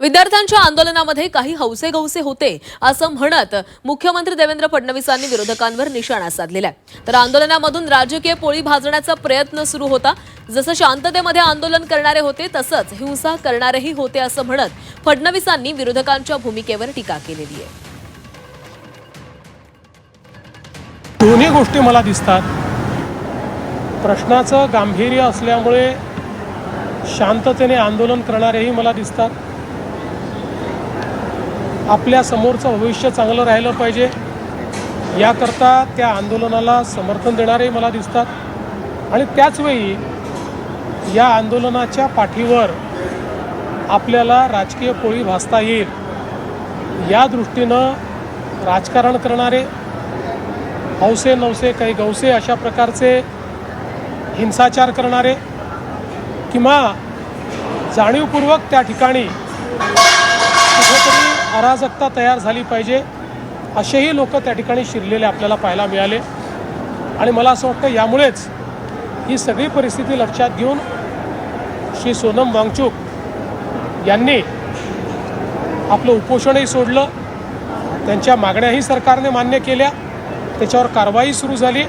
विद्यार्थ्यांच्या आंदोलनामध्ये काही हौसेगौसे होते असं म्हणत मुख्यमंत्री देवेंद्र फडणवीसांनी विरोधकांवर निशाणा साधलेला आहे। तर आंदोलनामधून राजकीय पोळी भाजण्याचा प्रयत्न सुरू होता। जसं शांततेमध्ये आंदोलन करणारे होते तसंच हिंसा करणारेही होते असं म्हणत फडणवीसांनी विरोधकांच्या भूमिकेवर टीका केलेली आहे। दोन्ही गोष्टी मला दिसतात। प्रश्नाचं गांभीर्य असल्यामुळे शांततेने आंदोलन करणारेही मला दिसतात। आपल्या समोरचं भविष्य चांगलं राहिलं पाहिजे याकरता त्या आंदोलनाला समर्थन देणारेही मला दिसतात। आणि त्याचवेळी या आंदोलनाच्या पाठीवर आपल्याला राजकीय पोळी भाजता येईल या दृष्टीनं राजकारण करणारे, हौसे नवसे काही गौसे अशा प्रकारचे हिंसाचार करणारे किंवा जाणीवपूर्वक त्या ठिकाणी कुठेतरी अराजकता तयार झाली पाहिजे असेही लोक त्या ठिकाणी शिरलेले आपल्याला पाहायला मिळाले। आणि मला असं वाटतं यामुळेच ही सगळी परिस्थिती लक्षात घेऊन श्री सोनम वांगचुक यांनी आपलं उपोषणही सोडलं, त्यांच्या मागण्याही सरकारने मान्य केल्या, त्याच्यावर कारवाई सुरू झाली।